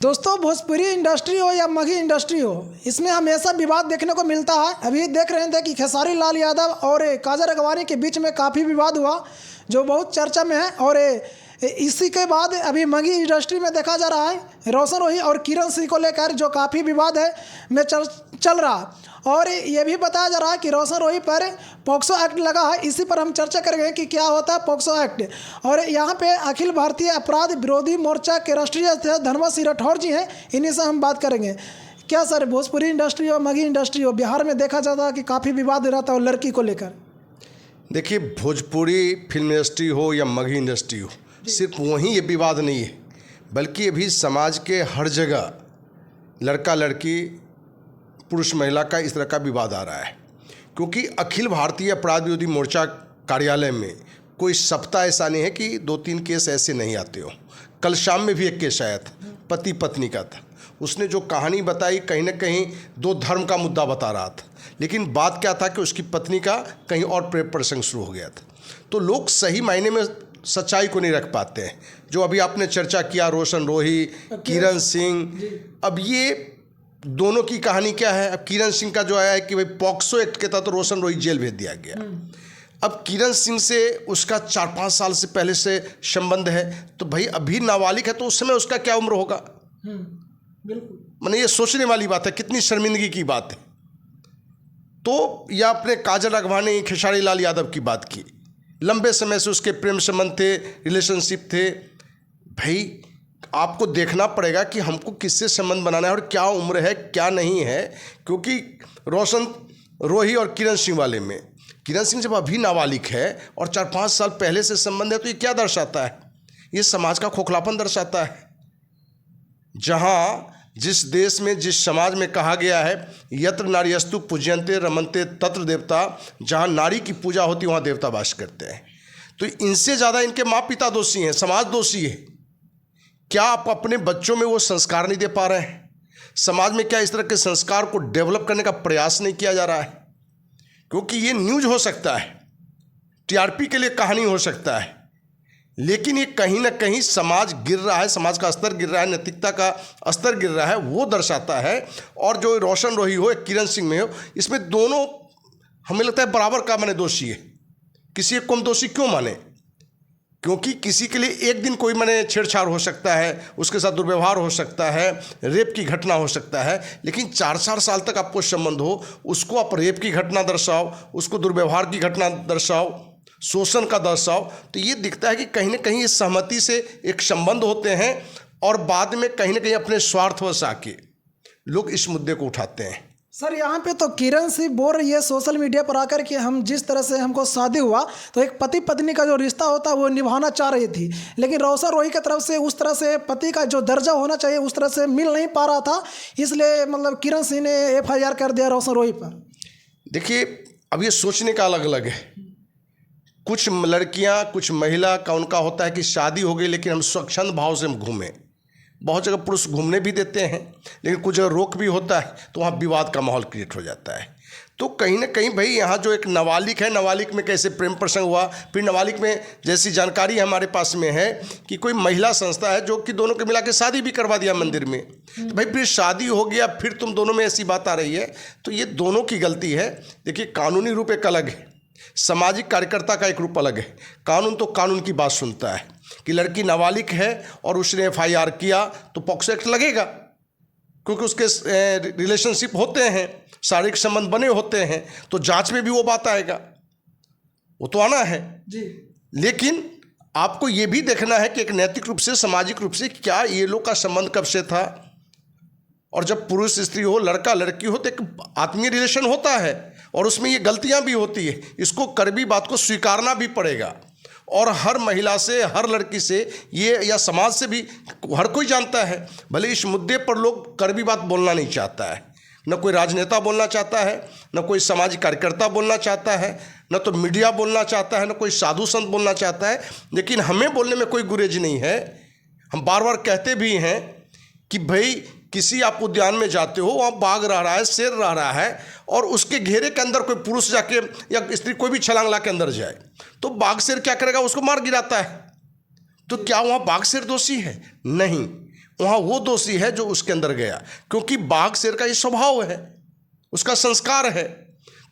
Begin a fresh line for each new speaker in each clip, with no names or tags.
दोस्तों, भोजपुरी इंडस्ट्री हो या मगही इंडस्ट्री हो, इसमें हमेशा विवाद देखने को मिलता है। अभी देख रहे थे कि खेसारी लाल यादव और काजल अगवानी के बीच में काफ़ी विवाद हुआ जो बहुत चर्चा में है। और इसी के बाद अभी मगही इंडस्ट्री में देखा जा रहा है रोशन रोही और किरण सिंह को लेकर जो काफ़ी विवाद है में चल रहा। और ये भी बताया जा रहा है कि रोशन रोही पर पॉक्सो एक्ट लगा है। इसी पर हम चर्चा करेंगे कि क्या होता है पॉक्सो एक्ट। और यहाँ पे अखिल भारतीय अपराध विरोधी मोर्चा के राष्ट्रीय अध्यक्ष धर्मवीर सिंह राठौर जी हैं, इन्हीं से हम बात करेंगे। क्या सर, भोजपुरी इंडस्ट्री हो मगही इंडस्ट्री हो, बिहार में देखा जाता है कि काफ़ी विवाद रहता है लड़की को लेकर।
देखिए, भोजपुरी फिल्म इंडस्ट्री हो या मगही इंडस्ट्री हो, सिर्फ वहीं ये विवाद नहीं है, बल्कि अभी समाज के हर जगह लड़का लड़की पुरुष महिला का इस तरह का विवाद आ रहा है। क्योंकि अखिल भारतीय अपराध विरोधी मोर्चा कार्यालय में कोई सप्ताह ऐसा नहीं है कि 2-3 केस ऐसे नहीं आते हो। कल शाम में भी एक केस आया था, पति पत्नी का था। उसने जो कहानी बताई कहीं ना कहीं 2 धर्म का मुद्दा बता रहा था, लेकिन बात क्या था कि उसकी पत्नी का कहीं और प्रेम प्रसंग शुरू हो गया था। तो लोग सही मायने में सच्चाई को नहीं रख पाते हैं। जो अभी आपने चर्चा किया रोशन रोही, किरण सिंह, अब ये दोनों की कहानी क्या है। अब किरण सिंह का जो आया है कि भाई पॉक्सो एक्ट के तहत तो रोशन रोही जेल भेज दिया गया। अब किरण सिंह से उसका 4-5 साल से पहले से संबंध है, तो भाई अभी नाबालिग है तो उस समय उसका क्या उम्र होगा।
बिल्कुल,
मैंने ये सोचने वाली बात है, कितनी शर्मिंदगी की बात है। तो या अपने काजल अगवानी खेसारी लाल यादव की बात की, लंबे समय से उसके प्रेम संबंध थे, रिलेशनशिप थे। भाई आपको देखना पड़ेगा कि हमको किससे संबंध बनाना है और क्या उम्र है क्या नहीं है। क्योंकि रोशन रोही और किरण सिंह वाले में, किरण सिंह जब अभी नाबालिग है और 4-5 साल पहले से संबंध है, तो ये क्या दर्शाता है? ये समाज का खोखलापन दर्शाता है। जहाँ जिस देश में, जिस समाज में कहा गया है यत्र नार्यस्तु पूज्यन्ते रमन्ते तत्र देवता, जहाँ नारी की पूजा होती है वहाँ देवता वास करते हैं। तो इनसे ज़्यादा इनके माँ पिता दोषी हैं, समाज दोषी है। क्या आप अपने बच्चों में वो संस्कार नहीं दे पा रहे हैं? समाज में क्या इस तरह के संस्कार को डेवलप करने का प्रयास नहीं किया जा रहा है? क्योंकि ये न्यूज़ हो सकता है, टीआरपी के लिए कहानी हो सकता है, लेकिन ये कहीं ना कहीं समाज गिर रहा है, समाज का स्तर गिर रहा है, नैतिकता का स्तर गिर रहा है, वो दर्शाता है। और जो रोशन रोही हो या किरण सिंह में हो, इसमें दोनों हमें लगता है बराबर का माने दोषी है। किसी एक को हम दोषी क्यों माने? क्योंकि किसी के लिए एक दिन कोई माने छेड़छाड़ हो सकता है, उसके साथ दुर्व्यवहार हो सकता है, रेप की घटना हो सकता है, लेकिन 4-4 साल तक आपको संबंध हो, उसको आप रेप की घटना दर्शाओ, उसको दुर्व्यवहार की घटना दर्शाओ, शोषण का दर्शाओ, तो ये दिखता है कि कहीं ना कहीं इस सहमति से एक संबंध होते हैं और बाद में कहीं ना कहीं अपने स्वार्थवश आके लोग इस मुद्दे को उठाते हैं।
सर यहाँ पे तो किरण सिंह बोल रही है सोशल मीडिया पर आकर कि हम जिस तरह से हमको शादी हुआ तो एक पति पत्नी का जो रिश्ता होता है वो निभाना चाह रही थी, लेकिन रोशन रोही की तरफ से उस तरह से पति का जो दर्जा होना चाहिए उस तरह से मिल नहीं पा रहा था, इसलिए मतलब किरण सिंह ने FIR कर दिया रोशन रोही पर।
देखिए, अब ये सोचने का अलग अलग है। कुछ लड़कियां, कुछ महिला का उनका होता है कि शादी हो गई लेकिन हम स्वच्छंद भाव से हम घूमें। बहुत जगह पुरुष घूमने भी देते हैं, लेकिन कुछ जगह रोक भी होता है, तो वहाँ विवाद का माहौल क्रिएट हो जाता है। तो कहीं ना कहीं भाई यहाँ जो एक नाबालिग है, नाबालिग में कैसे प्रेम प्रसंग हुआ, फिर नाबालिग में जैसी जानकारी हमारे पास में है कि कोई महिला संस्था है जो कि दोनों के मिला के शादी भी करवा दिया मंदिर में। तो भाई फिर शादी हो गया, फिर तुम दोनों में ऐसी बात आ रही है, तो ये दोनों की गलती है। देखिए, कानूनी रूप एक अलग है, सामाजिक कार्यकर्ता का एक रूप अलग है। कानून तो कानून की बात सुनता है कि लड़की नाबालिग है और उसने FIR किया तो पॉक्सो एक्ट लगेगा, क्योंकि उसके रिलेशनशिप होते हैं, शारीरिक संबंध बने होते हैं, तो जांच में भी वो बात आएगा, वो तो आना है
जी।
लेकिन आपको ये भी देखना है कि एक नैतिक रूप से, सामाजिक रूप से क्या ये लोग का संबंध कब से था। और जब पुरुष स्त्री हो, लड़का लड़की हो, तो एक आत्मीय रिलेशन होता है और उसमें ये गलतियां भी होती है। इसको कड़वी बात को स्वीकारना भी पड़ेगा। और हर महिला से, हर लड़की से ये, या समाज से भी हर कोई जानता है, भले इस मुद्दे पर लोग कड़वी बात बोलना नहीं चाहता है। न कोई राजनेता बोलना चाहता है, न कोई सामाजिक कार्यकर्ता बोलना चाहता है, न तो मीडिया बोलना चाहता है, न कोई साधु संत बोलना चाहता है, लेकिन हमें बोलने में कोई गुरेज नहीं है। हम बार बार कहते भी हैं कि भाई किसी आप उद्यान में जाते हो, वहाँ बाघ रह रहा है, शेर रह रहा है, और उसके घेरे के अंदर कोई पुरुष जाके या स्त्री कोई भी छलांग ला के अंदर जाए, तो बाघ शेर क्या करेगा? उसको मार गिराता है। तो क्या वहाँ बाघ शेर दोषी है? नहीं, वहाँ वो दोषी है जो उसके अंदर गया, क्योंकि बाघ शेर का ये स्वभाव है, उसका संस्कार है।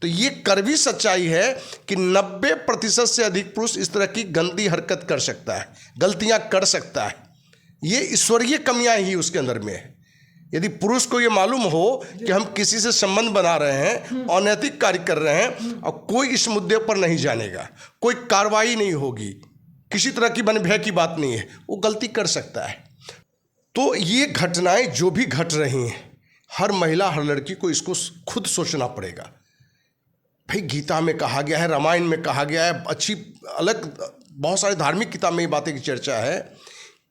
तो ये कड़वी सच्चाई है कि 90% से अधिक पुरुष इस तरह की गंदी हरकत कर सकता है, गलतियां कर सकता है। ये ईश्वरीय कमियां ही उसके अंदर में है। यदि पुरुष को ये मालूम हो कि हम किसी से संबंध बना रहे हैं, अनैतिक कार्य कर रहे हैं, और कोई इस मुद्दे पर नहीं जानेगा, कोई कार्रवाई नहीं होगी, किसी तरह की मन भय की बात नहीं है, वो गलती कर सकता है। तो ये घटनाएं जो भी घट रही हैं, हर महिला हर लड़की को इसको खुद सोचना पड़ेगा। भाई गीता में कहा गया है, रामायण में कहा गया है, अच्छी अलग बहुत सारे धार्मिक किताब में ये बातें की चर्चा है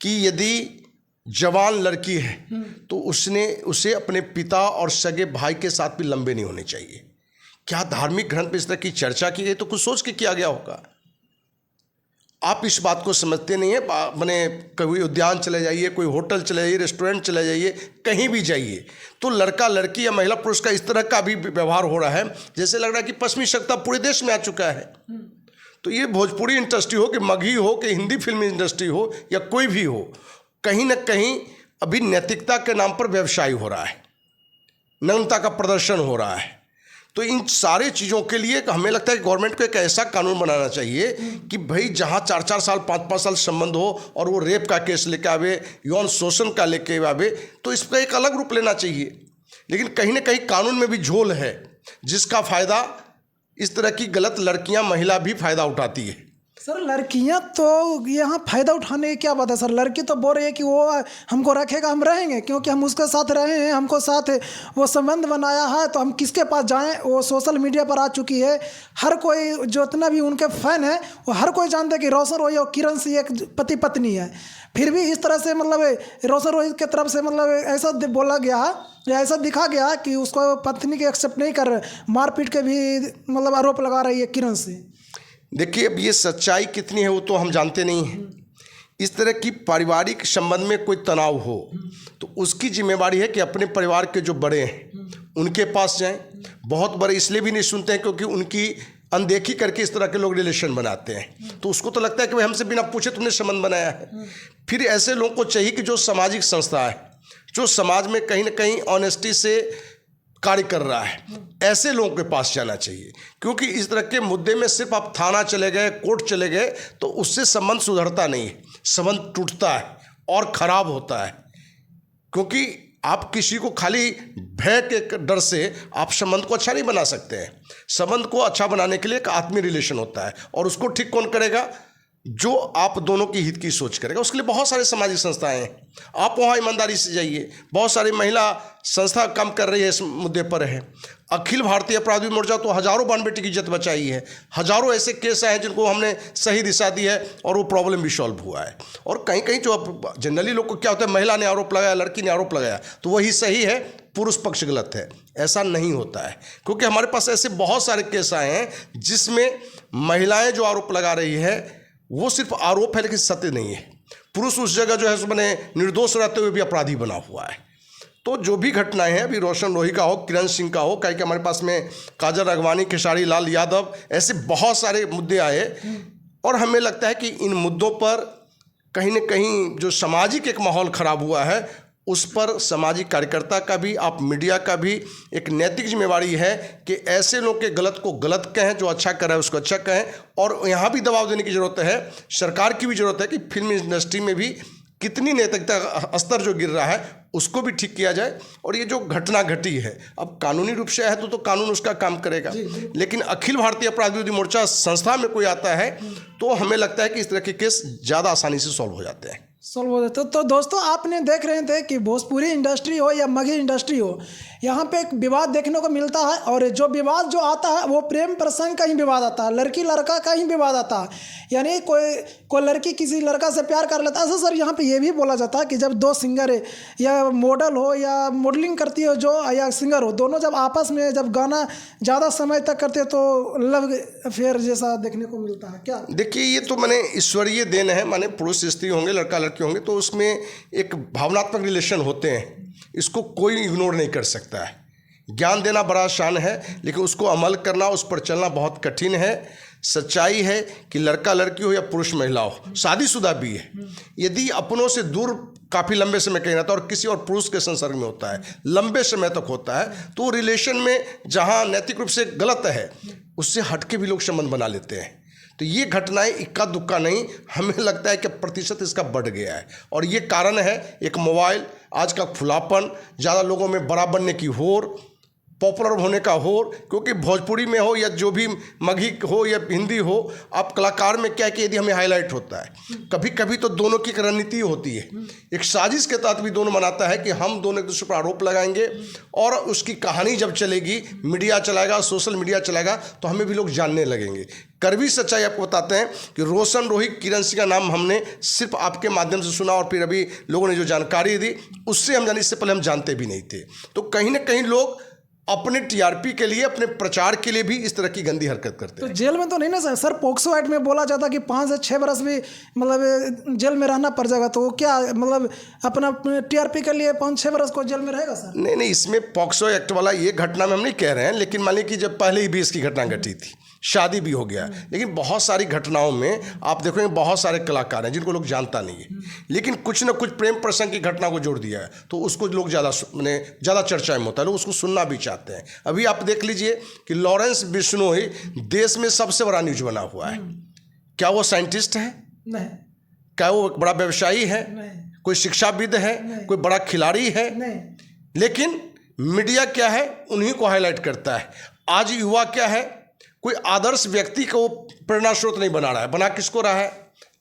कि यदि जवान लड़की है तो उसे अपने पिता और सगे भाई के साथ भी लंबे नहीं होने चाहिए। क्या धार्मिक ग्रंथ में इस तरह की चर्चा की गई? तो कुछ सोच के किया गया होगा। आप इस बात को समझते नहीं है। मैंने कोई उद्यान चले जाइए, कोई होटल चले जाइए, रेस्टोरेंट चले जाइए, कहीं भी जाइए तो लड़का लड़की या महिला पुरुष का इस तरह का भी व्यवहार हो रहा है जैसे लग रहा है कि पश्चिमी सभ्यता पूरे देश में आ चुका है। तो ये भोजपुरी इंडस्ट्री हो कि मगही हो कि हिंदी फिल्म इंडस्ट्री हो या कोई भी हो, कहीं ना कहीं अभी नैतिकता के नाम पर व्यवसाय हो रहा है, नग्नता का प्रदर्शन हो रहा है। तो इन सारे चीज़ों के लिए हमें लगता है कि गवर्नमेंट को एक ऐसा कानून बनाना चाहिए कि भाई जहाँ 4-4 साल 5-5 साल संबंध हो और वो रेप का केस लेके आवे, यौन शोषण का लेके आवे, तो इसका एक अलग रूप लेना चाहिए। लेकिन कहीं ना कहीं कानून में भी झोल है, जिसका फ़ायदा इस तरह की गलत लड़कियां महिला भी फ़ायदा उठाती है।
सर लड़कियां तो यहाँ फ़ायदा उठाने की क्या बात है सर। लड़की तो बोल रही है कि वो हमको रखेगा, हम रहेंगे, क्योंकि हम उसके साथ रहे हैं, हमको साथ वो संबंध बनाया है, तो हम किसके पास जाएं। वो सोशल मीडिया पर आ चुकी है, हर कोई जितना भी उनके फ़ैन है वो हर कोई जानता है कि रोशन रोही और किरण सिंह एक पति पत्नी है। फिर भी इस तरह से मतलब रोशन रोही की तरफ से मतलब ऐसा बोला गया या ऐसा दिखा गया कि उसको पत्नी के एक्सेप्ट नहीं कर रहे, मारपीट के भी मतलब आरोप लगा रही है किरण सिंह।
देखिए अब ये सच्चाई कितनी है वो तो हम जानते नहीं हैं। इस तरह की पारिवारिक संबंध में कोई तनाव हो तो उसकी जिम्मेवारी है कि अपने परिवार के जो बड़े हैं उनके पास जाएं। बहुत बड़े इसलिए भी नहीं सुनते हैं क्योंकि उनकी अनदेखी करके इस तरह के लोग रिलेशन बनाते हैं, तो उसको तो लगता है कि भाई हमसे बिना पूछे तुमने संबंध बनाया है। फिर ऐसे लोगों को चाहिए कि जो सामाजिक संस्था है, जो समाज में कहीं ना कहीं ऑनेस्टी से कार्य कर रहा है, ऐसे लोगों के पास जाना चाहिए। क्योंकि इस तरह के मुद्दे में सिर्फ आप थाना चले गए, कोर्ट चले गए तो उससे संबंध सुधरता नहीं है, संबंध टूटता है और खराब होता है। क्योंकि आप किसी को खाली भय के डर से आप संबंध को अच्छा नहीं बना सकते हैं। संबंध को अच्छा बनाने के लिए एक आत्मीय रिलेशन होता है, और उसको ठीक कौन करेगा? जो आप दोनों की हित की सोच करेगा। उसके लिए बहुत सारे सामाजिक संस्थाएं हैं, आप वहाँ ईमानदारी से जाइए। बहुत सारी महिला संस्था काम कर रही है, इस मुद्दे पर है। अखिल भारतीय अपराधी मोर्चा तो हजारों बाल बेटी की इज्जत बचाई है, हजारों ऐसे केस हैं जिनको हमने सही दिशा दी है और वो प्रॉब्लम भी सॉल्व हुआ है। और कहीं कहीं जो जनरली लोग को क्या होता है, महिला ने आरोप लगाया, लड़की ने आरोप लगाया तो वही सही है, पुरुष पक्ष गलत है। ऐसा नहीं होता है, क्योंकि हमारे पास ऐसे बहुत सारे केस आए हैं जिसमें महिलाएं जो आरोप लगा रही है वो सिर्फ आरोप है लेकिन सत्य नहीं है। पुरुष उस जगह जो है मैंने निर्दोष रहते हुए भी अपराधी बना हुआ है। तो जो भी घटनाएं हैं, अभी रोशन रोही का हो, किरण सिंह का हो, कहीं कि हमारे पास में काजल राघवानी, खेसारी लाल यादव, ऐसे बहुत सारे मुद्दे आए, और हमें लगता है कि इन मुद्दों पर कहीं ना कहीं जो सामाजिक एक माहौल खराब हुआ है उस पर सामाजिक कार्यकर्ता का भी, आप मीडिया का भी एक नैतिक जिम्मेवारी है कि ऐसे लोग के गलत को गलत कहें, जो अच्छा कर रहा है उसको अच्छा कहें। और यहाँ भी दबाव देने की ज़रूरत है, सरकार की भी ज़रूरत है कि फिल्म इंडस्ट्री में भी कितनी नैतिकता स्तर जो गिर रहा है उसको भी ठीक किया जाए। और ये जो घटना घटी है, अब कानूनी रूप से है तो कानून उसका काम करेगा, लेकिन अखिल भारतीय अपराध विरोधी मोर्चा संस्था में कोई आता है तो हमें लगता है कि इस तरह के केस ज़्यादा आसानी से सॉल्व हो जाते हैं।
सॉल्व हो जाते। तो दोस्तों आपने देख रहे थे कि भोजपुरी इंडस्ट्री हो या मगही इंडस्ट्री हो, यहाँ पे एक विवाद देखने को मिलता है, और जो विवाद जो आता है वो प्रेम प्रसंग का ही विवाद आता है, लड़की लड़का का ही विवाद आता है। यानी कोई लड़की किसी लड़का से प्यार कर लेता है। ऐसा सर यहाँ पे ये भी बोला जाता है कि जब दो सिंगर या मॉडल हो या मॉडलिंग करती हो जो या सिंगर हो, दोनों जब आपस में जब गाना ज़्यादा समय तक करते तो लव अफेयर जैसा देखने को मिलता है। क्या
देखिए, ये तो मैंने ईश्वरीय देन है, माने पुरुष स्त्री होंगे, लड़का लड़की होंगे, तो उसमें एक भावनात्मक रिलेशन होते हैं, इसको कोई इग्नोर नहीं कर सकता है। ज्ञान देना बड़ा आसान है, लेकिन उसको अमल करना, उस पर चलना बहुत कठिन है। सच्चाई है कि लड़का लड़की हो या पुरुष महिला हो, शादीशुदा भी है, यदि अपनों से दूर काफ़ी लंबे समय कहीं रहता है और किसी और पुरुष के संसर्ग में होता है, लंबे समय तक होता है, तो रिलेशन में जहाँ नैतिक रूप से गलत है उससे हटके भी लोग संबंध बना लेते हैं। तो ये घटनाएं इक्का दुक्का नहीं, हमें लगता है कि प्रतिशत इसका बढ़ गया है और ये कारण है एक मोबाइल, आज का खुलापन, ज़्यादा लोगों में बड़ा बनने की होड़, पॉपुलर होने का होड़, क्योंकि भोजपुरी में हो या जो भी मगही हो या हिंदी हो, आप कलाकार में क्या है कि यदि हमें हाईलाइट होता है, कभी कभी तो दोनों की रणनीति होती है, एक साजिश के तहत भी दोनों बनाता है कि हम दोनों एक दूसरे पर आरोप लगाएंगे और उसकी कहानी जब चलेगी, मीडिया चलाएगा, सोशल मीडिया चलाएगा, तो हमें भी लोग जानने लगेंगे। कड़वी सच्चाई आपको बताते हैं कि रोशन रोहित किरण सिंह का नाम हमने सिर्फ आपके माध्यम से सुना और फिर अभी लोगों ने जो जानकारी दी उससे हम जाने, इससे पहले हम जानते भी नहीं थे। तो कहीं ना कहीं लोग अपने टीआरपी के लिए, अपने प्रचार के लिए भी इस तरह की गंदी हरकत करते हैं।
तो जेल में तो नहीं ना सर, पोक्सो एक्ट में बोला जाता कि 5 से 6 बरस भी मतलब जेल में रहना पड़ जाएगा, तो क्या मतलब अपना टीआरपी के लिए 5-6 बरस को जेल में रहेगा सर?
नहीं, इसमें पॉक्सो एक्ट वाला ये घटना में हम नहीं कह रहे हैं, लेकिन मान लीजिए कि जब पहले ही 20 की घटना घटी थी, शादी भी हो गया, लेकिन बहुत सारी घटनाओं में आप देखोगे बहुत सारे कलाकार हैं जिनको लोग जानता नहीं है, लेकिन कुछ ना कुछ प्रेम प्रसंग की घटना को जोड़ दिया है तो उसको लोग ज़्यादा चर्चा में होता है, लोग उसको सुनना भी चाहते हैं। अभी आप देख लीजिए कि लॉरेंस बिश्नोई देश में सबसे बड़ा न्यूज बना हुआ है। क्या वो साइंटिस्ट है?
नहीं।
क्या वो बड़ा व्यवसायी है?
नहीं।
कोई शिक्षाविद है? कोई बड़ा खिलाड़ी है?
नहीं।
लेकिन मीडिया क्या है, उन्हीं को हाईलाइट करता है। आज युवा क्या है, कोई आदर्श व्यक्ति को प्रेरणा स्रोत नहीं बना रहा है, बना किसको रहा है?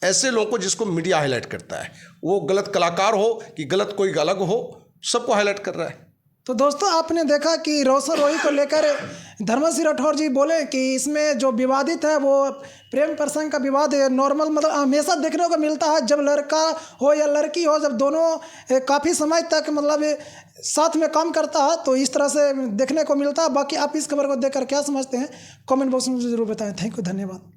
ऐसे लोगों को जिसको मीडिया हाईलाइट करता है, वो गलत कलाकार हो कि गलत कोई अलग हो, सबको हाईलाइट कर रहा है।
तो दोस्तों आपने देखा कि रोशन रोहित को लेकर धर्मेंद्र सिंह राठौर जी बोले कि इसमें जो विवादित है वो प्रेम प्रसंग का विवाद है, नॉर्मल मतलब हमेशा देखने को मिलता है जब लड़का हो या लड़की हो, जब दोनों काफ़ी समय तक मतलब साथ में काम करता है तो इस तरह से देखने को मिलता है। बाकी आप इस खबर को देखकर क्या समझते हैं कमेंट बॉक्स में जरूर बताएं। थैंक यू, धन्यवाद।